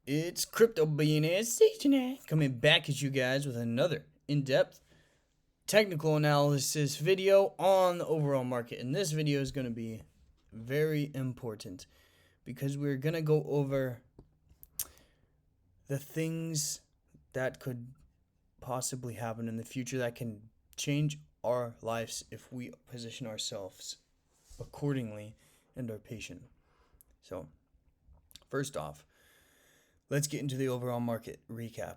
It's Crypto Billionaire Station coming back at you guys with another in-depth technical analysis video on the overall market. And this video is going to be very important because we're going to go over the things that could possibly happen in the future that can change our lives if we position ourselves accordingly and are patient. So, first off, let's get into the overall market recap.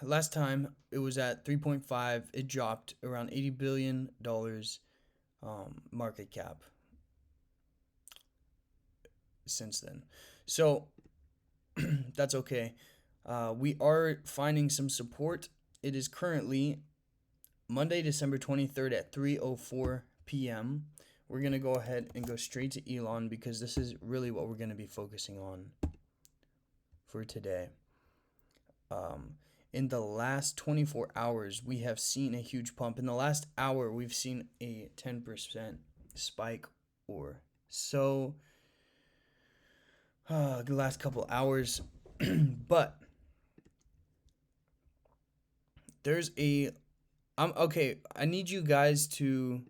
Last time it was at 3.5. It dropped around $80 billion market cap since then. So that's okay. We are finding some support. It is currently Monday, December 23rd at 3:04 p.m. We're going to go ahead and go straight to Elon because this is really what we're going to be focusing on for today. In the last 24 hours, we have seen a huge pump. In the last hour, we've seen a 10% spike or so. The last couple hours. But there's okay, I need you guys to...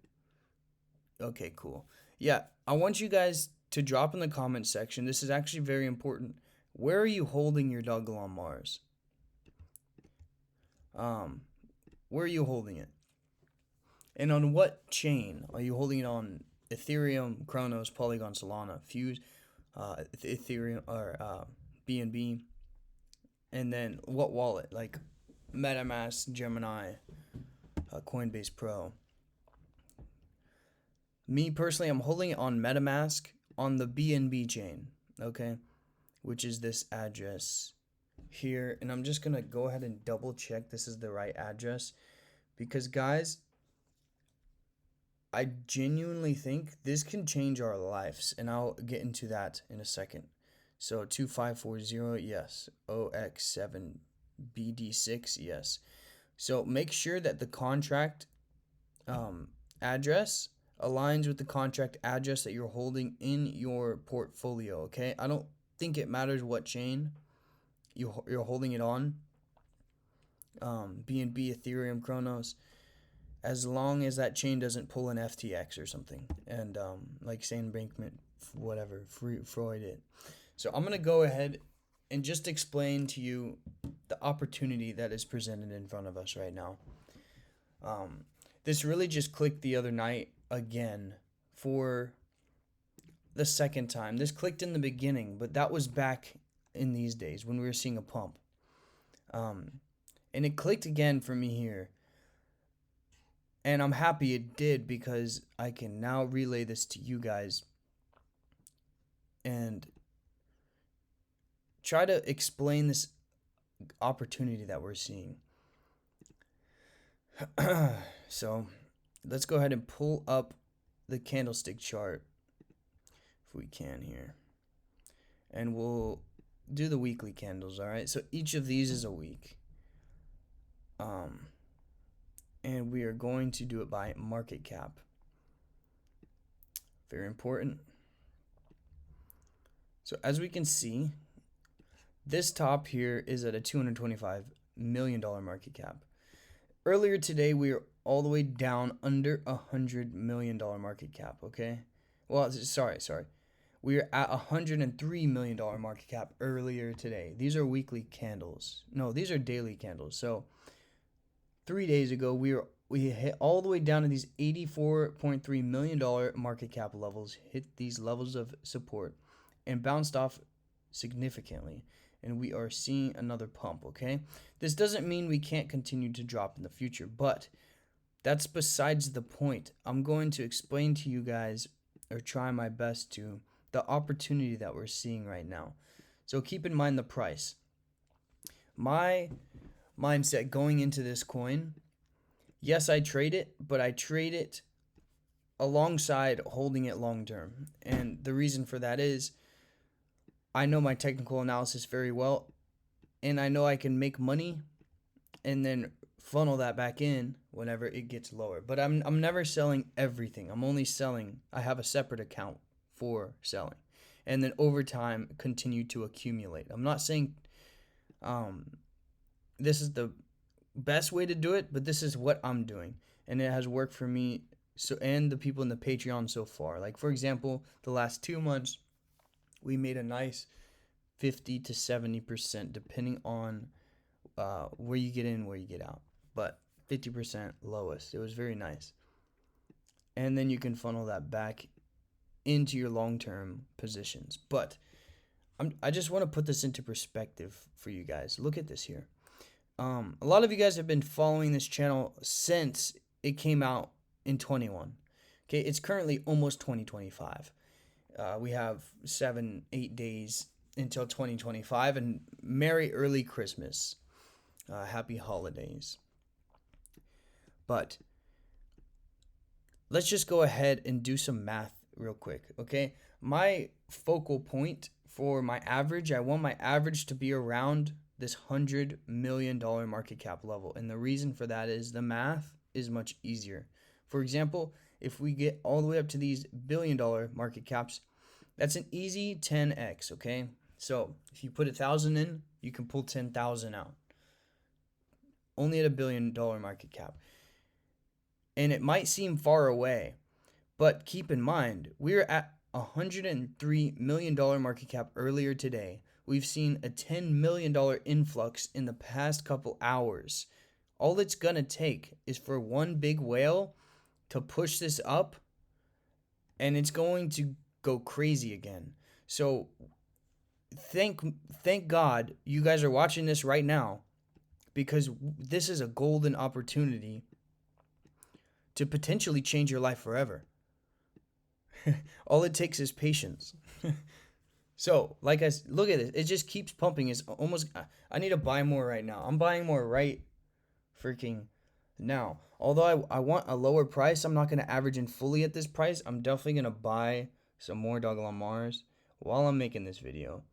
Okay, cool. Yeah, I want you guys to drop in the comment section. This is actually very important. Where are you holding your Dogelon Mars? Where are you holding it? And on what chain? Are you holding it on Ethereum, Cronos, Polygon, Solana, Fuse, Ethereum, or BNB? And then what wallet? Like MetaMask, Gemini, Coinbase Pro. Me personally, I'm holding it on MetaMask on the BNB chain, okay? Which is this address here. And I'm just going to go ahead and double check this is the right address. Because, guys, I genuinely think this can change our lives. And I'll get into that in a second. So 2540, yes. OX7BD6, yes. So make sure that the contract address aligns with the contract address that you're holding in your portfolio, okay? I don't think it matters what chain you're holding it on, BNB, Ethereum, Cronos, as long as that chain doesn't pull an FTX or something, and like Sam Bankman, whatever, Freud it. So I'm going to go ahead and just explain to you the opportunity that is presented in front of us right now. This really just clicked the other night again for the second time. This clicked in the beginning, but that was back in these days when we were seeing a pump. And it clicked again for me here. And I'm happy it did because I can now relay this to you guys and try to explain this opportunity that we're seeing. So let's go ahead and pull up the candlestick chart if we can here. And we'll do the weekly candles, all right? So each of these is a week. And we are going to do it by market cap. Very important. So as we can see, this top here is at a $225 million market cap. Earlier today, we were all the way down under $100 million market cap, okay? Well, sorry. We are at $103 million market cap earlier today. These are weekly candles. No, these are daily candles. So 3 days ago, we hit all the way down to these $84.3 million market cap levels, hit these levels of support, and bounced off significantly. And we are seeing another pump, okay? This doesn't mean we can't continue to drop in the future, but that's besides the point. I'm going to explain to you guys, or try my best to, the opportunity that we're seeing right now. So keep in mind the price. My mindset going into this coin, yes, I trade it, but I trade it alongside holding it long term. And the reason for that is I know my technical analysis very well, and I know I can make money and then funnel that back in whenever it gets lower. But I'm never selling everything. I'm only selling. I have a separate account for selling, and then over time continue to accumulate. I'm not saying This is the best way to do it, but this is what I'm doing, and it has worked for me. So, and the people in the Patreon so far. Like, for example, the last 2 months, we made a nice 50 to 70%, depending on where you get in, where you get out. But 50% lowest. It was very nice. And then you can funnel that back into your long-term positions. But I just want to put this into perspective for you guys. Look at this here. A lot of you guys have been following this channel since it came out in 21. Okay, it's currently almost 2025. We have 7-8 days until 2025, and merry early Christmas. Happy holidays. But let's just go ahead and do some math real quick, okay? My focal point for my average, I want my average to be around this $100 million market cap level. And the reason for that is the math is much easier. For example, if we get all the way up to these billion-dollar market caps, that's an easy 10x, okay? So if you put 1,000 in, you can pull 10,000 out. Only at $1 billion market cap. And it might seem far away, but keep in mind, we're at $103 million market cap earlier today. We've seen a $10 million influx in the past couple hours. All it's going to take is for one big whale to push this up, and it's going to go crazy again. So thank God you guys are watching this right now, because this is a golden opportunity to potentially change your life forever. All it takes is patience. So, look at it. It just keeps pumping. It's almost, I need to buy more right now. I'm buying more right freaking now. Although I want a lower price, I'm not going to average in fully at this price. I'm definitely going to buy some more Dogelon Mars while I'm making this video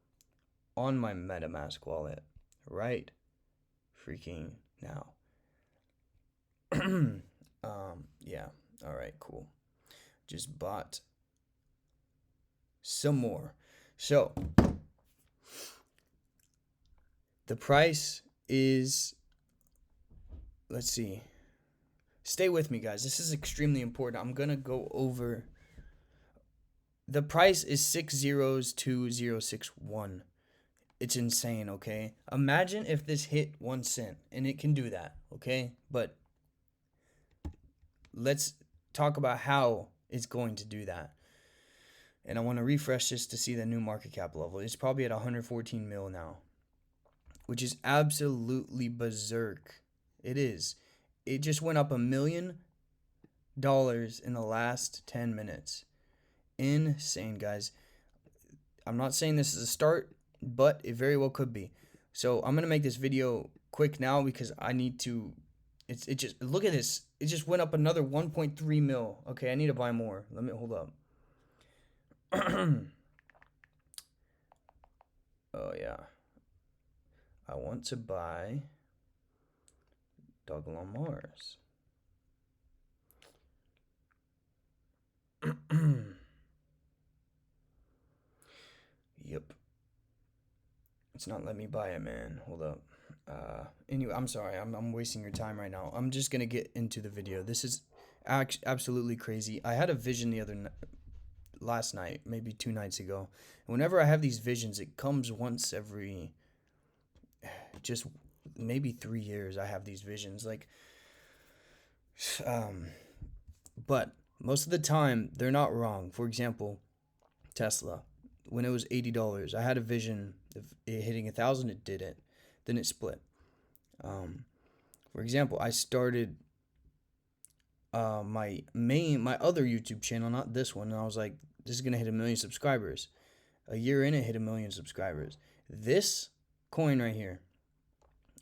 on my MetaMask wallet right freaking now. Yeah. All right, cool. Just bought some more. So the price is, let's see. Stay with me, guys. This is extremely important. I'm going to go over. The price is 602,061. It's insane, okay? Imagine if this hit 1 cent, and it can do that, okay? But let's talk about how it's going to do that. And I want to refresh this to see the new market cap level. It's probably at 114 mil now, which is absolutely berserk. It is. It just went up $1 million in the last 10 minutes. Insane, guys. I'm not saying this is a start, but it very well could be. So I'm going to make this video quick now because I need to, it just, look at this. It just went up another 1.3 mil. Okay, I need to buy more. Let me, hold up. Oh yeah, I want to buy Dogelon Mars. Yep, it's not letting me buy it, man. Hold up. Anyway, I'm sorry, I'm wasting your time right now. I'm just gonna get into the video. This is absolutely crazy. I had a vision last night, maybe 2 nights ago. Whenever I have these visions, it comes once every just maybe 3 years. I have these visions, like, but most of the time they're not wrong. For example, Tesla, when it was $80, I had a vision of it hitting 1,000. It did it, then it split. For example, I started my other YouTube channel, not this one, and I was like, this is gonna hit 1 million subscribers. A year in, it hit 1 million subscribers. This coin right here,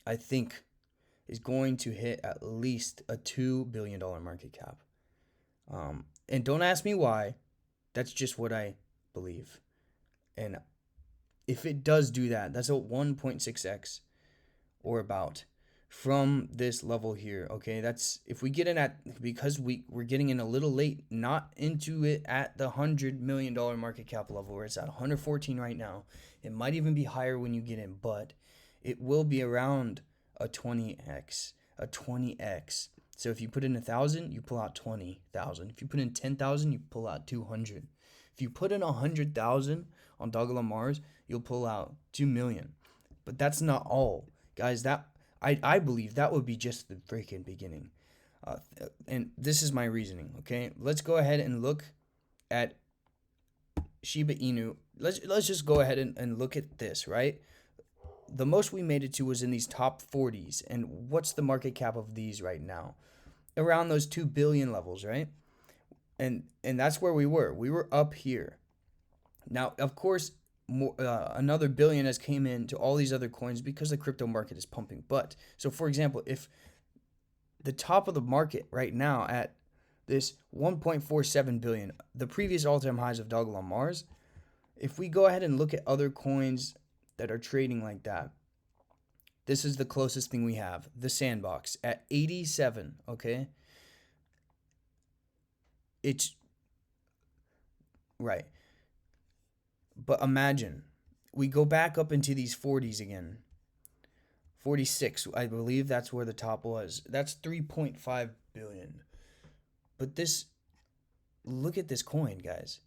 I think, is going to hit at least a $2 billion market cap. And don't ask me why. That's just what I believe. And if it does do that, that's a 1.6x or about from this level here. Okay, that's if we get in at, because we're getting in a little late, not into it at the $100 million market cap level where it's at 114 right now. It might even be higher when you get in, but it will be around a 20x, a 20x. So if you put in 1,000, you pull out 20,000. If you put in 10,000, you pull out 200. If you put in 100,000 on Dogelon Mars, you'll pull out 2 million. But that's not all, guys. That I believe that would be just the freaking beginning. And this is my reasoning. Okay, let's go ahead and look at Shiba Inu. Let's just go ahead and look at this, right? The most we made it to was in these top 40s. And what's the market cap of these right now? Around those 2 billion levels, right? And that's where we were. We were up here. Now, of course, another billion has came into all these other coins because the crypto market is pumping. But so, for example, if the top of the market right now at this 1.47 billion, the previous all-time highs of Dogelon Mars, if we go ahead and look at other coins that are trading like that, this is the closest thing we have. The Sandbox at 87, okay? It's right. But imagine we go back up into these 40s again. 46, I believe that's where the top was. That's 3.5 billion. But this, look at this coin, guys.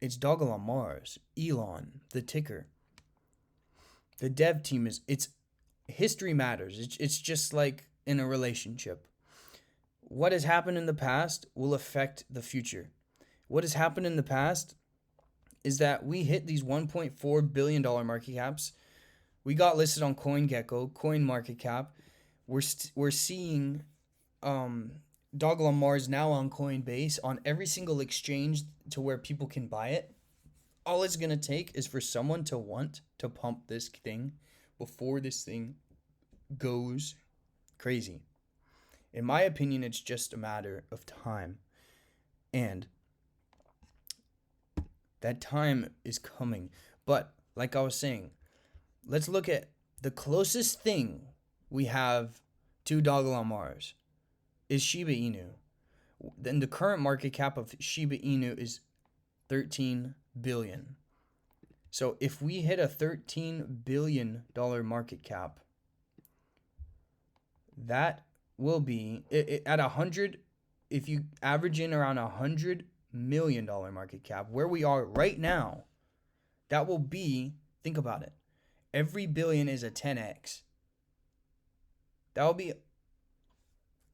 It's Dogelon Mars, Elon, the ticker. The dev team it's history matters. It's just like in a relationship. What has happened in the past will affect the future. What has happened in the past is that we hit these $1.4 billion market caps. We got listed on CoinGecko, CoinMarketCap. We're seeing Dogelon Mars now on Coinbase on every single exchange to where people can buy it. All it's going to take is for someone to want to pump this thing before this thing goes crazy. In my opinion, it's just a matter of time. And that time is coming. But like I was saying, let's look at the closest thing we have to Dogelon Mars is Shiba Inu. Then the current market cap of Shiba Inu is 13 billion. So if we hit a $13 billion market cap, that will be at 100. If you average in around $100 million market cap, where we are right now, that will be, think about it, every billion is a 10x. That will be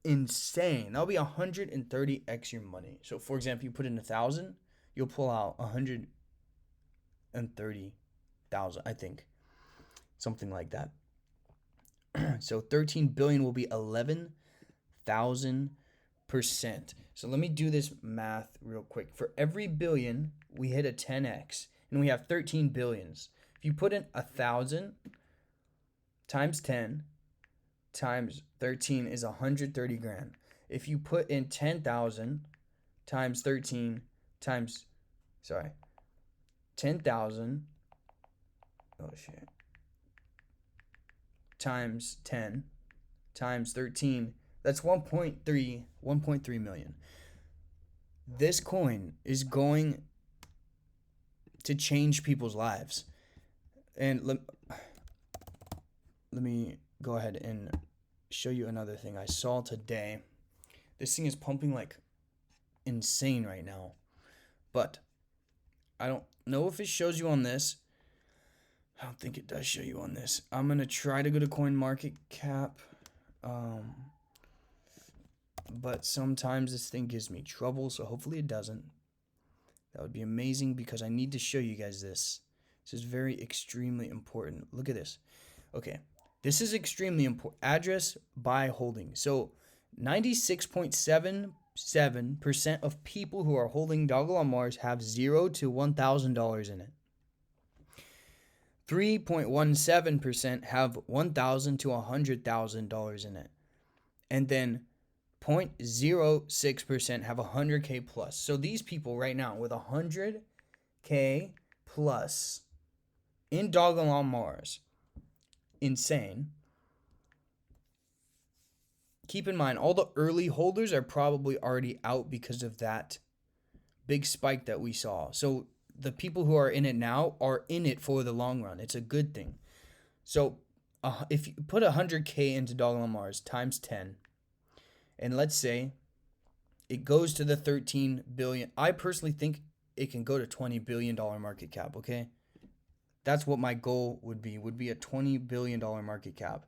insane. That will be 130x your money. So for example, you put in 1,000, you'll pull out 130,000, I think, something like that. So 13 billion will be 11,000%. So let me do this math real quick. For every billion, we hit a 10x, and we have 13 billions. If you put in 1,000 times 10 times 13 is 130 grand. If you put in 10,000 times 13 times, 10,000, times 10 times 13, that's 1.3 million. This coin is going to change people's lives. And let me go ahead and show you another thing I saw today. This thing is pumping like insane right now. But I don't know if it shows you on this. I don't think it does show you on this. I'm going to try to go to CoinMarketCap. But sometimes this thing gives me trouble, so hopefully it doesn't. That would be amazing because I need to show you guys this. This is very extremely important. Look at this. Okay, this is extremely important. Address by holding. So 96.77% of people who are holding Dogelon Mars have $0 to $1,000 in it. 3.17% have $1,000 to $100,000 in it. And then 0.06% have 100K plus. So these people right now with 100K plus in Dogelon Mars, insane. Keep in mind, all the early holders are probably already out because of that big spike that we saw. So the people who are in it now are in it for the long run. It's a good thing. So if you put 100K into Dogelon Mars times 10, and let's say it goes to the 13 billion. I personally think it can go to $20 billion market cap, okay? That's what my goal would be a $20 billion market cap.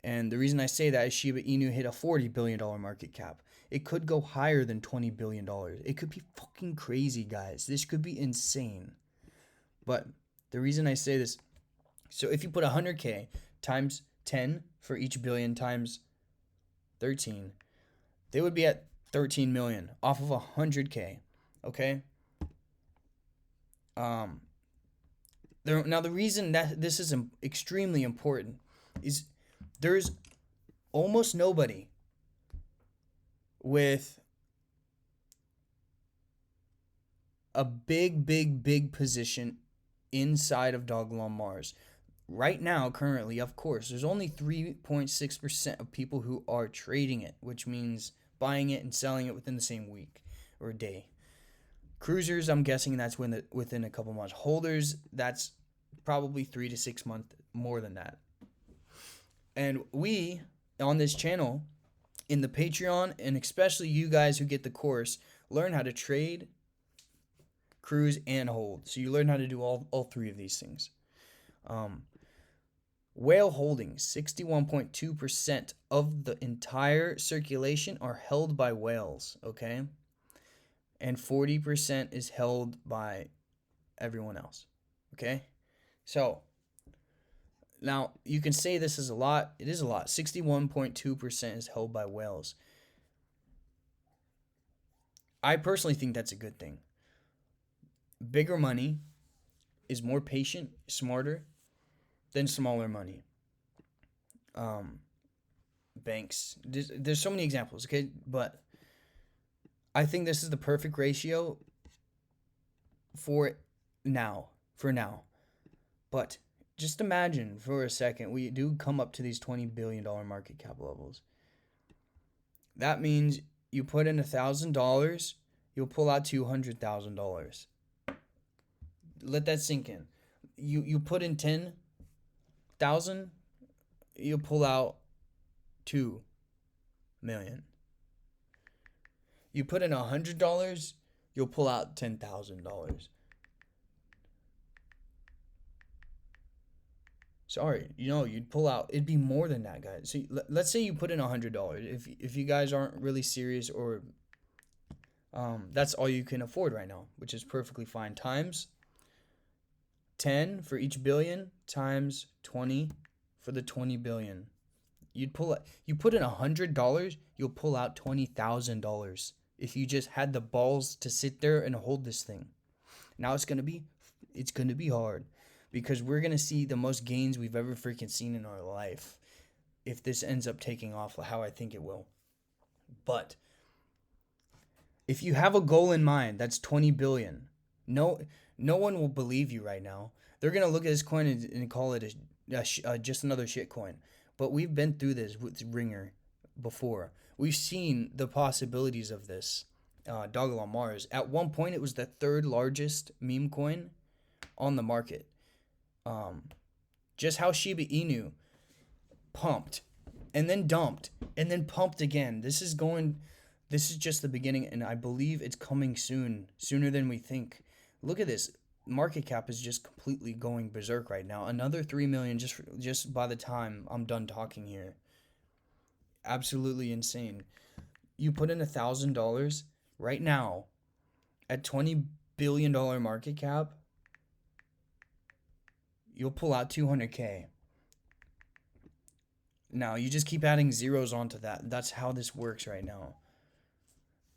And the reason I say that is Shiba Inu hit a $40 billion market cap. It could go higher than $20 billion. It could be fucking crazy, guys. This could be insane. But the reason I say this, so if you put 100K times 10 for each billion times 13, they would be at 13 million off of 100K. Okay? Now the reason that this is extremely important is there's almost nobody with a big position inside of Dogelon Mars. Right now, currently, of course, there's only 3.6% of people who are trading it, which means buying it and selling it within the same week or day. Cruisers, I'm guessing that's within a couple months. Holders, that's probably 3 to 6 months, more than that. And we, on this channel, in the Patreon, and especially you guys who get the course, learn how to trade, cruise, and hold. So you learn how to do all three of these things. Whale holdings, 61.2% of the entire circulation are held by whales, okay? And 40% is held by everyone else, okay? So, now, you can say this is a lot. It is a lot. 61.2% is held by whales. I personally think that's a good thing. Bigger money is more patient, smarter than smaller money. Banks. There's so many examples, okay? But I think this is the perfect ratio for now. But just imagine for a second we do come up to these $20 billion market cap levels. That means you put in $1,000, you'll pull out $200,000. Let that sink in. You put in 10,000, you'll pull out 2 million. You put in $100, you'll pull out $10,000. Sorry, you'd pull out. It'd be more than that, guys. So let's say you put in $100. If you guys aren't really serious, or that's all you can afford right now, which is perfectly fine. Times 10 for each billion, times 20 for the 20 billion. You put in $100, you'll pull out $20,000 if you just had the balls to sit there and hold this thing. Now it's gonna be hard, because we're gonna see the most gains we've ever freaking seen in our life if this ends up taking off how I think it will. But if you have a goal in mind that's 20 billion, no one will believe you right now. They're gonna look at this coin and call it just another shit coin. But we've been through this with Ringer before. We've seen the possibilities of this. Dogelon Mars. At one point, it was the third largest meme coin on the market. Just how Shiba Inu pumped and then dumped and then pumped again. This is just the beginning, and I believe it's coming sooner than we think. Look at this. Market cap is just completely going berserk right now. Another 3 million just by the time I'm done talking here. Absolutely insane. You put in $1,000 right now at $20 billion market cap, you'll pull out 200K. Now, you just keep adding zeros onto that. That's how this works right now.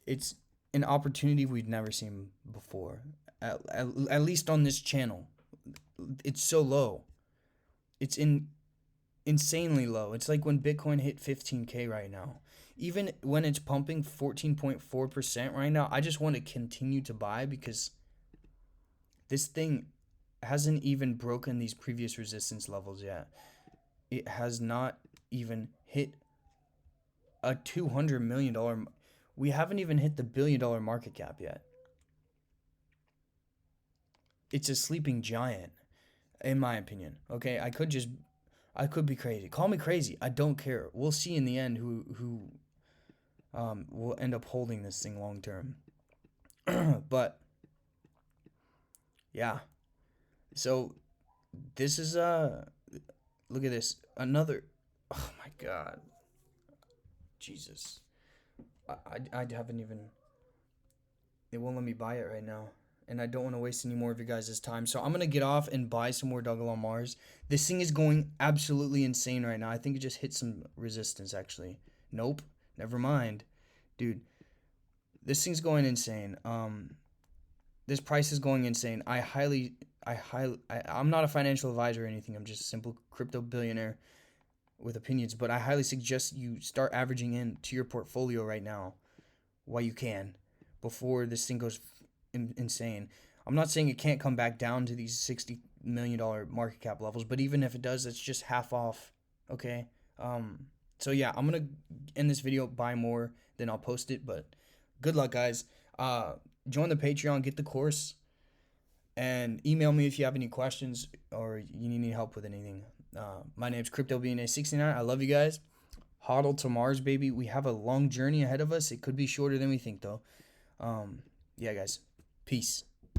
It's an opportunity we've never seen before. At least on this channel. It's so low. It's insanely low. It's like when Bitcoin hit 15K right now. Even when it's pumping 14.4% right now, I just want to continue to buy, because this thing hasn't even broken these previous resistance levels yet. It has not even hit a $200 million. We haven't even hit the $1 billion market cap yet. It's a sleeping giant, in my opinion. Okay, I I could be crazy. Call me crazy. I don't care. We'll see in the end who will end up holding this thing long term. But yeah. So this is look at this. Another, oh my god. Jesus. I haven't even, it won't let me buy it right now. And I don't want to waste any more of you guys' time. So I'm going to get off and buy some more Dogelon Mars. This thing is going absolutely insane right now. I think it just hit some resistance, actually. Nope. Never mind. Dude, this thing's going insane. This price is going insane. I'm not a financial advisor or anything. I'm just a simple crypto billionaire with opinions. But I highly suggest you start averaging into your portfolio right now while you can, before this thing goes insane. I'm not saying it can't come back down to these $60 million market cap levels, but even if it does, that's just half off. Okay. So yeah, I'm gonna end this video, buy more, then I'll post it. But good luck, guys. Join the Patreon, get the course, and email me if you have any questions or you need any help with anything. My name's CryptoBNA69. I love you guys. HODL to Mars, baby. We have a long journey ahead of us. It could be shorter than we think, though. Yeah, guys. Peace.